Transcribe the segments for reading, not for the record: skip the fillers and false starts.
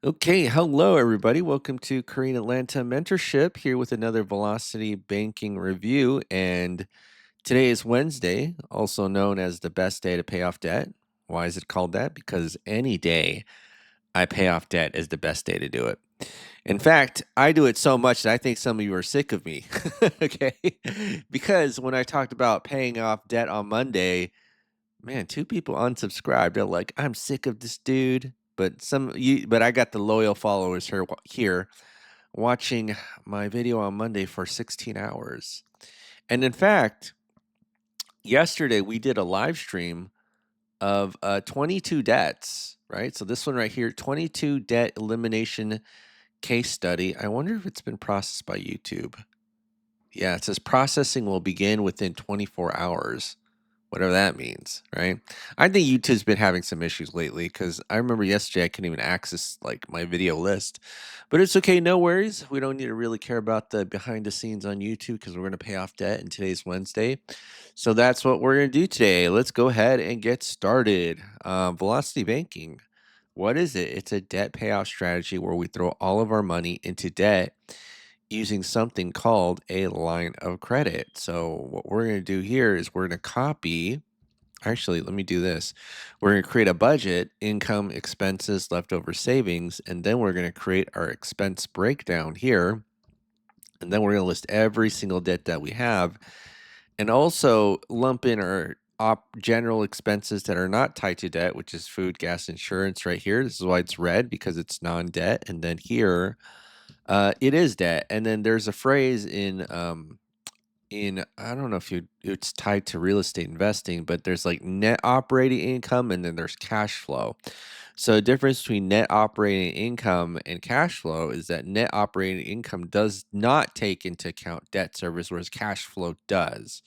Okay, hello everybody. Welcome to Korean Atlanta Mentorship here with another Velocity Banking review. And today is Wednesday, also known as the best day to pay off debt. Why is it called that? Because any day I pay off debt is the best day to do it. In fact, I do it so much that I think some of you are sick of me. Okay. Because when I talked about paying off debt on Monday, man, 2 people unsubscribed. They're like, "I'm sick of this dude." But I got the loyal followers here watching my video on Monday for 16 hours. And in fact, yesterday we did a live stream of 22 debts, right? So this one right here, 22 debt elimination case study. I wonder if it's been processed by YouTube. Yeah, it says processing will begin within 24 hours. Whatever that means, right? I think YouTube's been having some issues lately because I remember yesterday I couldn't even access like my video list. But it's okay, no worries. We don't need to really care about the behind the scenes on YouTube because we're going to pay off debt and today's Wednesday. So that's what we're going to do today. Let's go ahead and get started. Velocity Banking. What is it? It's a debt payoff strategy where we throw all of our money into debt using something called a line of credit. So what we're going to do here is we're going to copy. Actually, let me do this. We're going to create a budget, income, expenses, leftover savings, and then we're going to create our expense breakdown here. And then we're going to list every single debt that we have and also lump in our general expenses that are not tied to debt, which is food, gas, insurance right here. This is why it's red because it's non-debt. And then here, it is debt. And then there's a phrase in I don't know if it's tied to real estate investing, but there's like net operating income and then there's cash flow. So the difference between net operating income and cash flow is that net operating income does not take into account debt service, whereas cash flow does,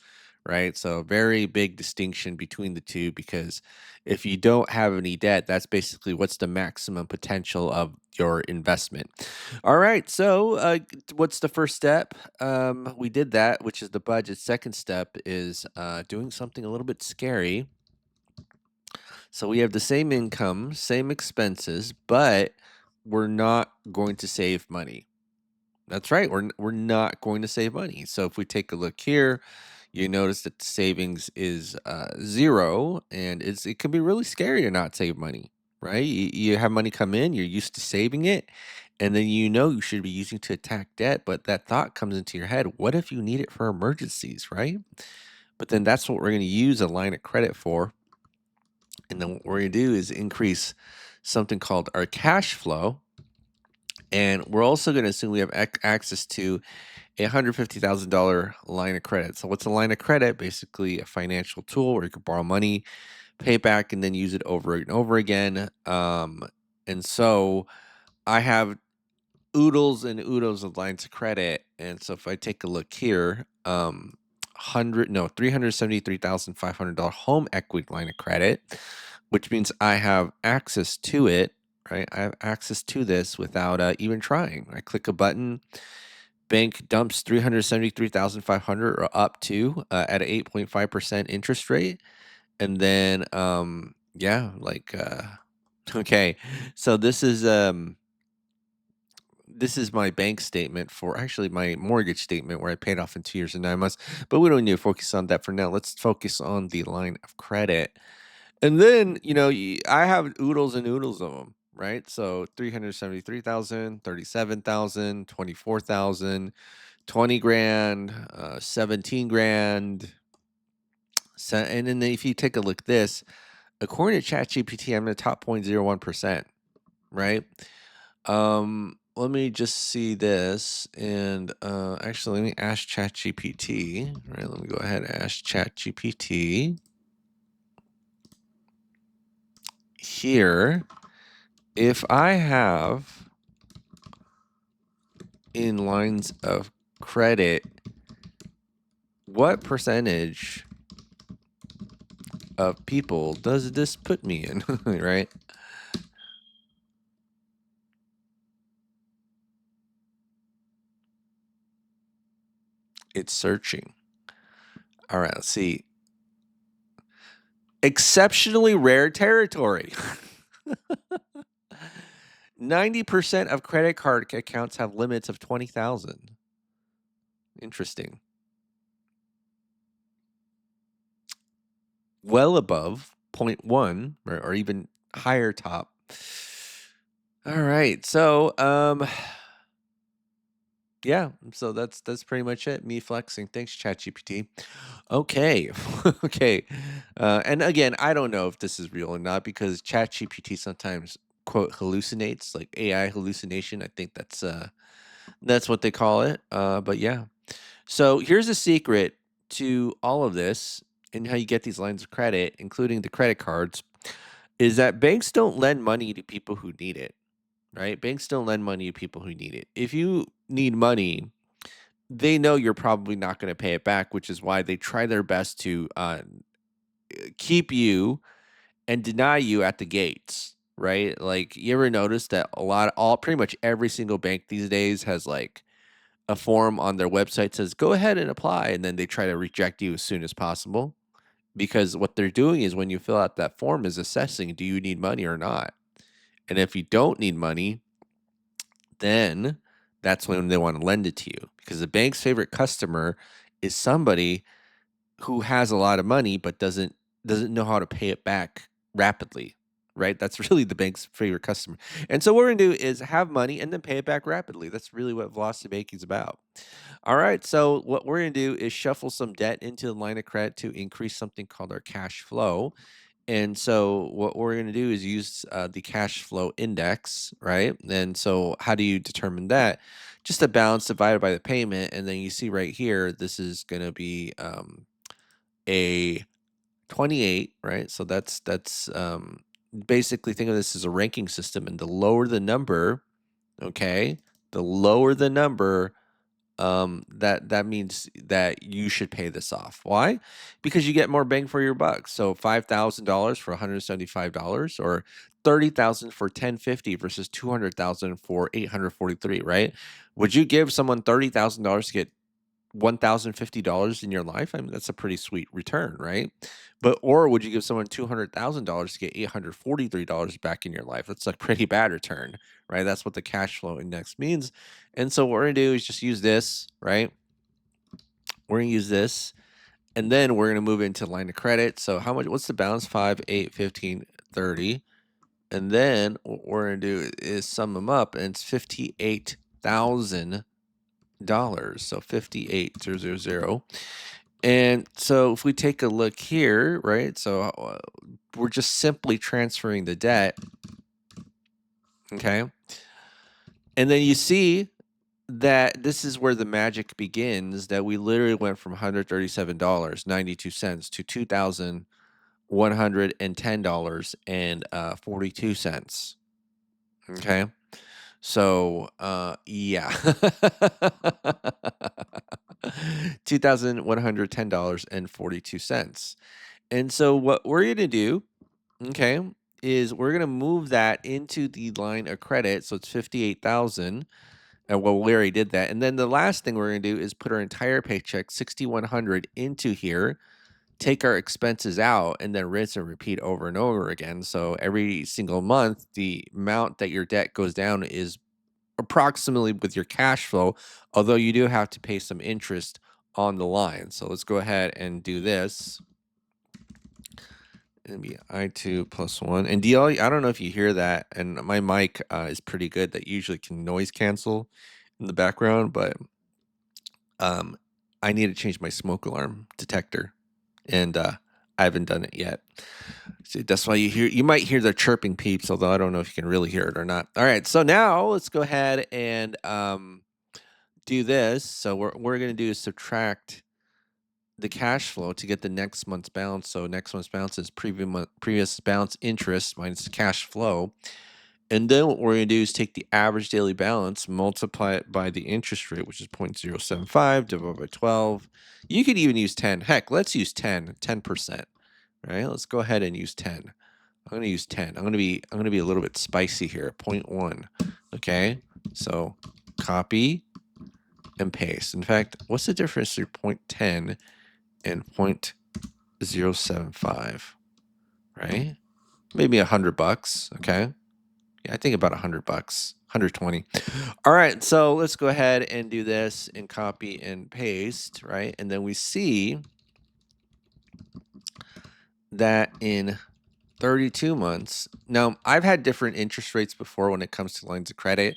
right? So very big distinction between the two because if you don't have any debt, that's basically what's the maximum potential of your investment. All right, so what's the first step? We did that, which is the budget. Second step is doing something a little bit scary. So we have the same income, same expenses, but we're not going to save money. That's right. We're not going to save money. So if we take a look here, you notice that the savings is 0, and it can be really scary to not save money, right? You have money come in, you're used to saving it, and then you know you should be using to attack debt, but that thought comes into your head, what if you need it for emergencies, right? But then that's what we're going to use a line of credit for. And then what we're going to do is increase something called our cash flow. And we're also going to assume we have access to a $150,000 line of credit. So what's a line of credit? Basically a financial tool where you can borrow money, pay back, and then use it over and over again. And so I have oodles and oodles of lines of credit. And so if I take a look here, $373,500 home equity line of credit, which means I have access to it, right? I have access to this without even trying. I click a button, bank dumps 373,500 or up to at an 8.5% interest rate. And then, yeah, like, okay. So this is my bank statement for actually my mortgage statement where I paid off in 2 years and 9 months, but we don't need to focus on that for now. Let's focus on the line of credit. And then, I have oodles and oodles of them, right? So 373,000, 37,000, 24,000, 20 grand, 17 grand. So, and then if you take a look at this, according to ChatGPT, I'm in the top 0.01%, right? Let me just see this, and actually, let me ask ChatGPT. Right, let me go ahead and ask ChatGPT here. If I have in lines of credit, what percentage of people does this put me in? Right? It's searching. All right, let's see. Exceptionally rare territory. 90% of credit card accounts have limits of 20,000. Interesting. Well above 0.1 or even higher top. All right. So, yeah, so that's pretty much it. Me flexing. Thanks, ChatGPT. Okay. Okay. And again, I don't know if this is real or not because ChatGPT sometimes quote hallucinates, like AI hallucination. I think that's what they call it. But yeah. So here's a secret to all of this and how you get these lines of credit, including the credit cards, is that banks don't lend money to people who need it, right? Banks don't lend money to people who need it. If you need money, they know you're probably not going to pay it back, which is why they try their best to keep you and deny you at the gates, right? Like, you ever notice that pretty much every single bank these days has like a form on their website says, go ahead and apply. And then they try to reject you as soon as possible because what they're doing is when you fill out that form is assessing, do you need money or not? And if you don't need money, then that's when they want to lend it to you because the bank's favorite customer is somebody who has a lot of money but doesn't know how to pay it back rapidly, right? That's really the bank's favorite customer. And so what we're going to do is have money and then pay it back rapidly. That's really what Velocity Banking is about. All right, so what we're going to do is shuffle some debt into the line of credit to increase something called our cash flow. And so what we're going to do is use the cash flow index, right? And so how do you determine that? Just the balance divided by the payment. And then you see right here, this is going to be a 28, right? So that's basically, think of this as a ranking system. And the lower the number, okay, the lower the number, that means that you should pay this off. Why? Because you get more bang for your buck. So $5,000 for $175 or 30,000 for 1050 versus 200,000 for 843, right? Would you give someone $30,000 to get $1,050 in your life? I mean, that's a pretty sweet return, right? Or would you give someone $200,000 to get $843 back in your life? That's a pretty bad return, right? That's what the cash flow index means. And so what we're gonna do is just use this, right? We're gonna use this, and then we're gonna move into line of credit. So how much? What's the balance? 5, 8, 15, 30. And then what we're gonna do is sum them up, and it's $58,000. So 58,000. And so if we take a look here, right? So we're just simply transferring the debt. Okay. And then you see that this is where the magic begins, that we literally went from $137.92 to $2,110.42. Okay. So yeah. $2,110.42. And so what we're going to do, okay, is we're going to move that into the line of credit. So it's 58,000. And well, we already did that. And then the last thing we're going to do is put our entire paycheck, 6,100, into here, take our expenses out, and then rinse and repeat over and over again. So every single month, the amount that your debt goes down is approximately with your cash flow, although you do have to pay some interest on the line. So let's go ahead and do this. It'll be I2 plus 1. And DL, I don't know if you hear that, and my mic is pretty good. That usually can noise cancel in the background, but I need to change my smoke alarm detector, and I haven't done it yet. So that's why you might hear the chirping peeps, although I don't know if you can really hear it or not. All right, so now let's go ahead and do this. So what we're going to do is subtract the cash flow to get the next month's balance. So next month's balance is previous balance interest minus the cash flow. And then what we're going to do is take the average daily balance, multiply it by the interest rate, which is 0.075 divided by 12. You could even use 10. Heck, let's use 10%. Right? Let's go ahead and use 10. I'm going to use 10. I'm going to be a little bit spicy here. 0.1. Okay? So copy and paste. In fact, what's the difference between 0.10 and 0.075? Right? Maybe $100. Okay? Yeah, I think about $100, 120. All right, so let's go ahead and do this and copy and paste, right? And then we see that in 32 months. Now, I've had different interest rates before when it comes to lines of credit.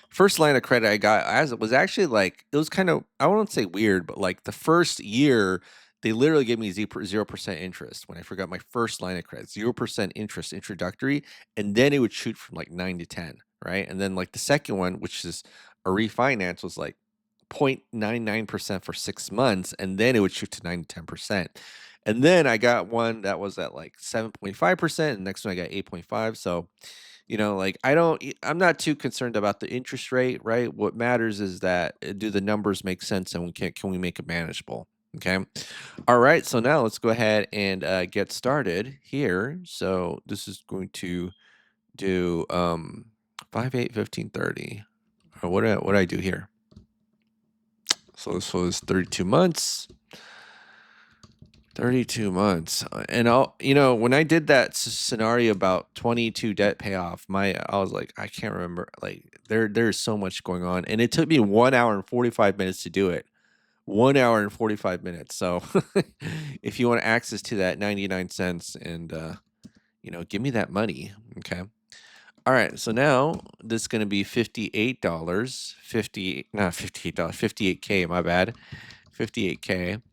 First line of credit I got as it was actually like it was kind of, I won't say weird, but like the first year they literally gave me 0% interest when I forgot my first line of credit, 0% interest introductory, and then it would shoot from like 9 to 10, right? And then like the second one, which is a refinance, was like 0.99% for 6 months, and then it would shoot to 9 to 10%. And then I got one that was at like 7.5%. And the next one I got 8.5. So, like I'm not too concerned about the interest rate, right? What matters is that do the numbers make sense and can we make it manageable? Okay. All right. So now let's go ahead and get started here. So this is going to do 5, 8, 15, 30. Or what do I do here? So this was 32 months. 32 months. And when I did that scenario about 22 debt payoff, I was like, I can't remember. Like there's so much going on. And it took me 1 hour and 45 minutes to do it. 1 hour and 45 minutes. So if you want access to that 99 cents and, give me that money. Okay. All right. So now this is going to be $58, 50, not $58, 58K, my bad. 58K.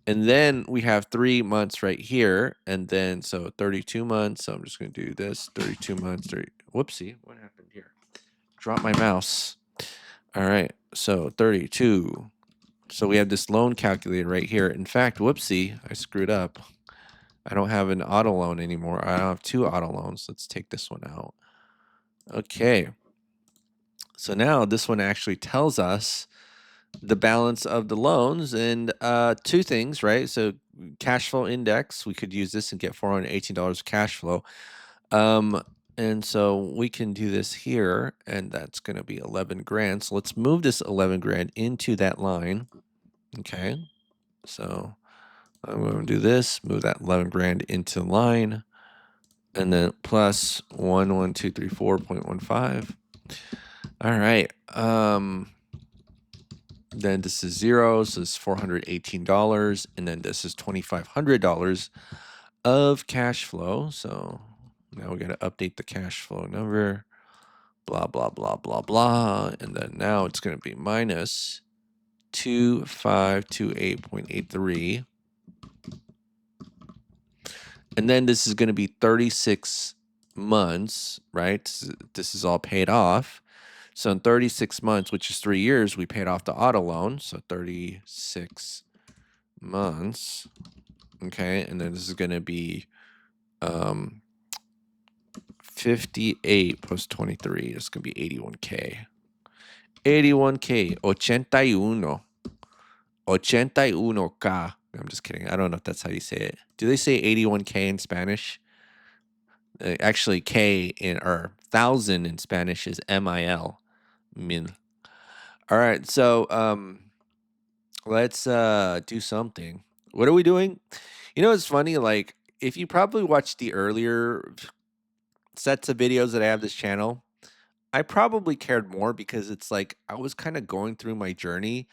And then we have 3 months right here. And then, so 32 months. So I'm just going to do this 32 months. Whoopsie. What happened here? Drop my mouse. All right. So 32. So we have this loan calculator right here. In fact, whoopsie, I screwed up. I don't have an auto loan anymore. I don't have 2 auto loans. Let's take this one out. Okay. So now this one actually tells us the balance of the loans and 2 things, right? So cash flow index, we could use this and get $418 cash flow. And so we can do this here, and that's going to be 11 grand. So let's move this 11 grand into that line. Okay. So I'm going to do this, move that 11 grand into the line, and then plus 11234.15. All right. Then this is 0, so this is $418, and then this is $2,500 of cash flow. So now we got to update the cash flow number, blah, blah, blah, blah, blah. And then now it's going to be minus 2528.83. And then this is going to be 36 months, right? This is all paid off. So in 36 months, which is 3 years, we paid off the auto loan. So 36 months. Okay. And then this is going to be 58 plus 23. It's going to be 81K. 81K. 81. 81K. I'm just kidding. I don't know if that's how you say it. Do they say 81K in Spanish? Actually, K or 1,000 in Spanish is MIL. Mil. All right. So let's do something. What are we doing? It's funny. Like, if you probably watched the earlier sets of videos that I have this channel, I probably cared more because it's like I was kind of going through my journey.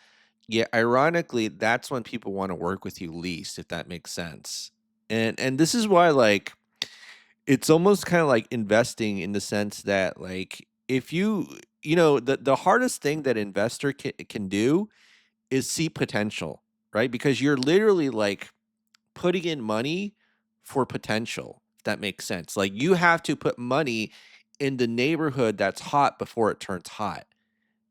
Yeah, ironically, that's when people want to work with you least, if that makes sense. And this is why, like, it's almost kind of like investing in the sense that, like, if the hardest thing that investor can do is see potential, right? Because you're literally like putting in money for potential, if that makes sense. Like you have to put money in the neighborhood that's hot before it turns hot,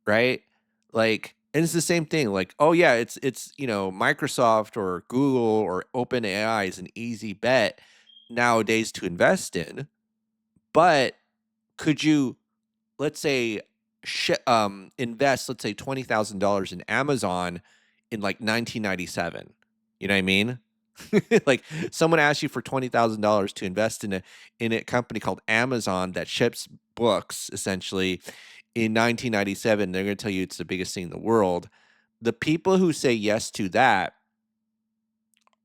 right? Like, and it's the same thing. Like, oh yeah, it's Microsoft or Google or OpenAI is an easy bet nowadays to invest in. But could you, let's say, invest, let's say $20,000 in Amazon in like 1997? You know what I mean? Like someone asks you for $20,000 to invest in a company called Amazon that ships books essentially in 1997. They're going to tell you it's the biggest thing in the world. The people who say yes to that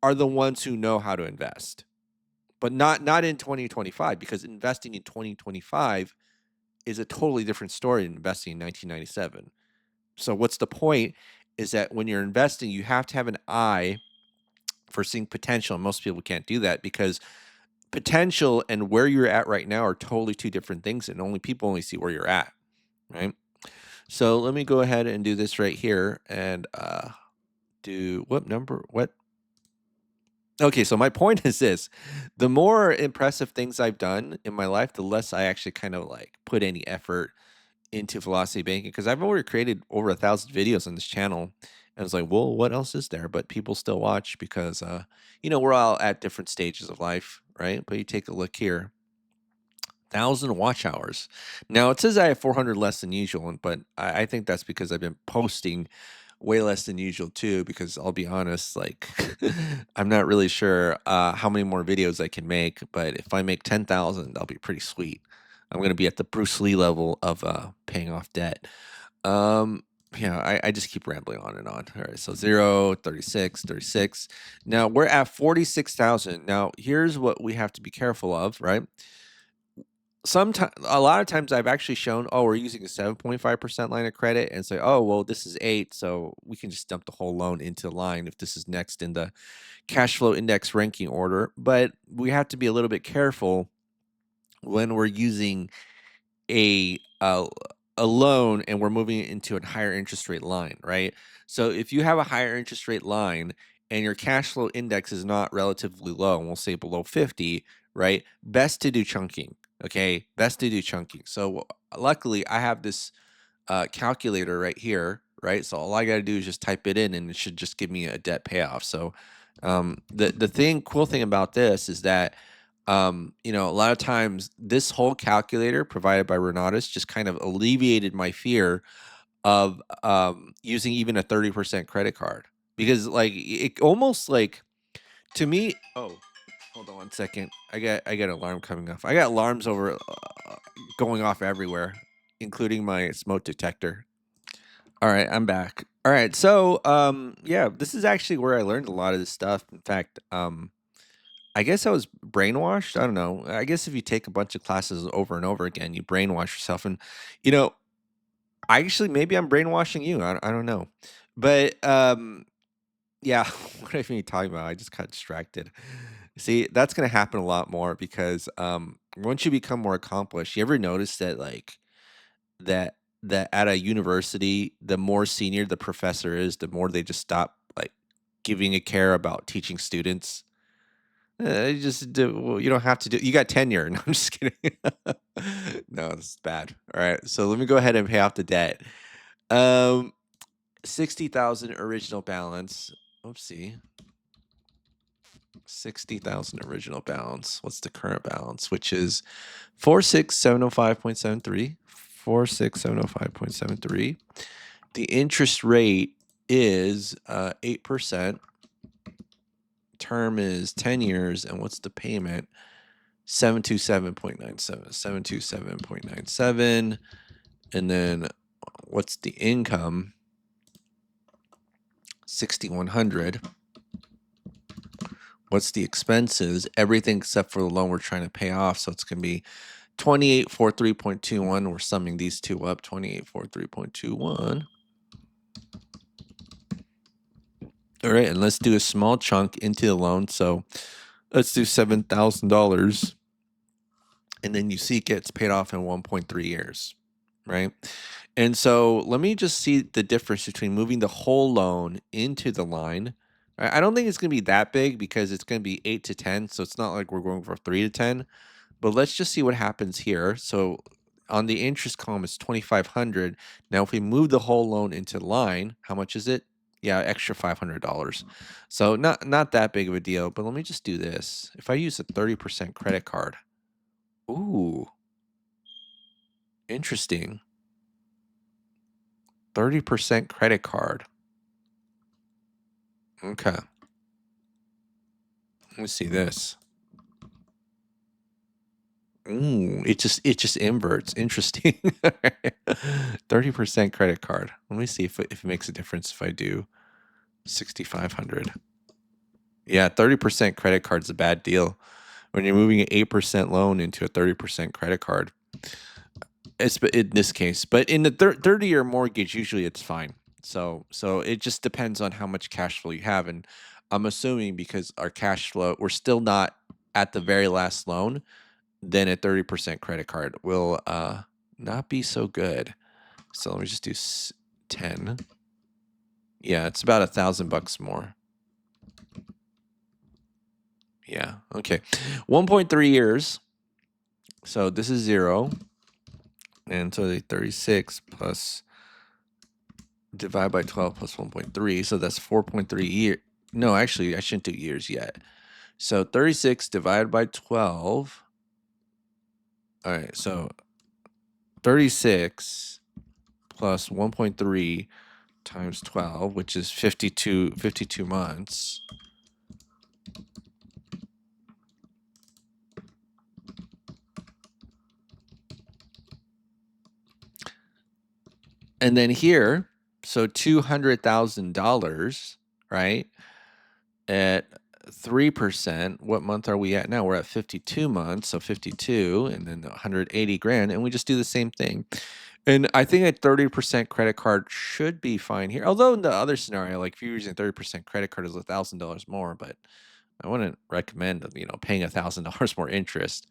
are the ones who know how to invest, but not in 2025, because investing in 2025 is a totally different story than investing in 1997. So what's the point is that when you're investing, you have to have an eye for seeing potential. And most people can't do that because potential and where you're at right now are totally two different things, and only people only see where you're at, right? So let me go ahead and do this right here and do what? Okay, so my point is this: the more impressive things I've done in my life, the less I actually kind of like put any effort into velocity banking because I've already created over 1,000 videos on this channel. And it's like, well, what else is there? But people still watch because, we're all at different stages of life, right? But you take a look here, 1,000 watch hours. Now it says I have 400 less than usual, but I think that's because I've been posting way less than usual too. Because I'll be honest, like I'm not really sure how many more videos I can make. But if I make 10,000, that'll be pretty sweet. I'm gonna be at the Bruce Lee level of paying off debt. Um, I just keep rambling on and on. All right, so 0, 36, 36. Now we're at 46,000. Now here's what we have to be careful of, right? Sometimes a lot of times I've actually shown, oh, we're using a 7.5% line of credit and say, oh, well, this is 8, so we can just dump the whole loan into the line if this is next in the cash flow index ranking order. But we have to be a little bit careful when we're using a uh, a loan and we're moving it into a higher interest rate line, right? So if you have a higher interest rate line and your cash flow index is not relatively low, and we'll say below 50, right? Best to do chunking. Okay, best to do chunking. So luckily, I have this calculator right here, right? So all I got to do is just type it in, and it should just give me a debt payoff. So the cool thing about this is that a lot of times this whole calculator provided by Renatus just kind of alleviated my fear of using even a 30% credit card because like it almost like to me. Oh, hold on one second. I got an alarm coming off. I got alarms over going off everywhere, including my smoke detector. All right, I'm back. All right, so yeah, this is actually where I learned a lot of this stuff. In fact, I guess I was brainwashed. I don't know. I guess if you take a bunch of classes over and over again, you brainwash yourself. And, you know, I actually, maybe I'm brainwashing you. I don't know. But, yeah, what are you talking about? I just got distracted. See, that's going to happen a lot more because once you become more accomplished, you ever notice that, like, that that at a university, the more senior the professor is, the more they just stop, like, giving a care about teaching students. You just do well, you don't have to do you got tenure. No, I'm just kidding. No, this is bad. All right, so let me go ahead and pay off the debt. Um, 60,000 original balance. Oopsie. 60,000 original balance. What's the current balance? Which is 46705.73. 46705.73. The interest rate is 8%. Term is 10 years, and what's the payment? 727.97. 727.97. And then what's the income? 6,100. What's the expenses? Everything except for the loan we're trying to pay off. So it's going to be 2843.21. We're summing these two up. 2843.21. All right, and let's do a small chunk into the loan. So let's do $7,000. And then you see it gets paid off in 1.3 years, right? And so let me just see the difference between moving the whole loan into the line. I don't think it's going to be that big because it's going to be 8 to 10. So it's not like we're going for 3 to 10. But let's just see what happens here. So on the interest column, it's 2,500. Now, if we move the whole loan into line, how much is it? Yeah, extra $500. So not that big of a deal. But let me just do this. If I use a 30% credit card. Ooh, interesting. 30% credit card. Okay. Let me see this. Ooh, it just inverts. Interesting. 30% credit card. Let me see if it makes a difference if I do 6,500. Yeah, 30% credit card's a bad deal. When you're moving an 8% loan into a 30% credit card. in this case, but in the 30-year mortgage, usually it's fine. So it just depends on how much cash flow you have, and I'm assuming because our cash flow, we're still not at the very last loan, then a 30% credit card will not be so good. So let me just do 10. Yeah, it's about $1,000 more. Yeah, okay. 1.3 years. So this is 0. And so the 36 plus divide by 12 plus 1.3. So that's 4.3 years. No, actually, I shouldn't do years yet. So 36 divided by 12. All right, so 36 plus 1.3 times 12, which is 52 months. And then here, so $200,000, right? At 3%, what month are we at now? We're at 52 months, so 52, and then 180 grand, and we just do the same thing. And I think a 30% credit card should be fine here. Although in the other scenario, like if you're using 30% credit card is $1,000 more, but I wouldn't recommend, paying $1,000 more interest.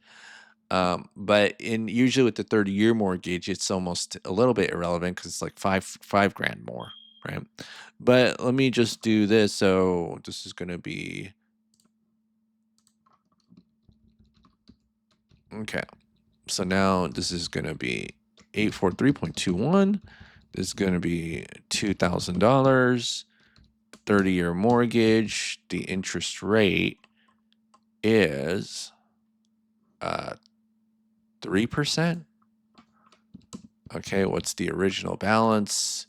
But usually with the 30-year mortgage, it's almost a little bit irrelevant because it's like five grand more, right? But let me just do this. So this is going to be okay. So now this is going to be 843.21. This is going to be $2,000. 30-year mortgage. The interest rate is 3%. Okay, what's the original balance?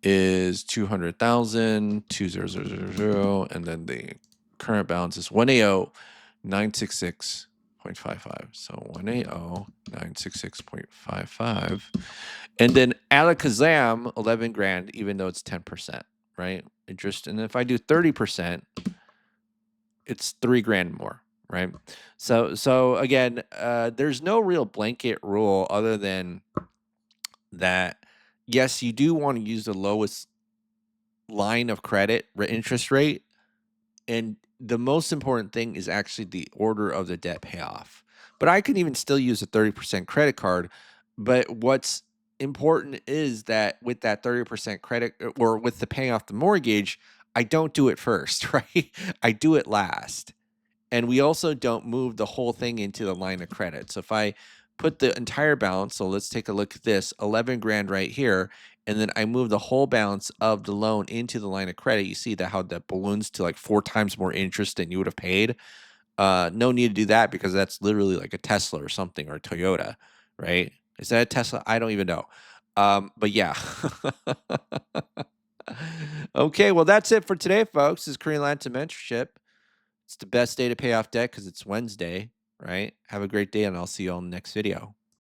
Is 200,000, 20,000, and then the current balance is 180,966.55. So 180,966.55. And then alakazam, 11 grand, even though it's 10%, right? Interest. And if I do 30%, it's 3 grand more, right? So again, there's no real blanket rule other than that. Yes, you do want to use the lowest line of credit interest rate, and the most important thing is actually the order of the debt payoff. But I can even still use a 30% credit card. But what's important is that with that 30% credit, or with the paying off the mortgage, I don't do it first, right? I do it last. And we also don't move the whole thing into the line of credit. So if I put the entire balance, so let's take a look at this, 11 grand right here, and then I move the whole balance of the loan into the line of credit, you see that how that balloons to like 4 times more interest than you would have paid. No need to do that because that's literally like a Tesla or something, or a Toyota, right? Is that a Tesla? I don't even know. But yeah. Okay, well, that's it for today, folks. This is Korean Lanta Mentorship. It's the best day to pay off debt because it's Wednesday, right? Have a great day, and I'll see you on the next video.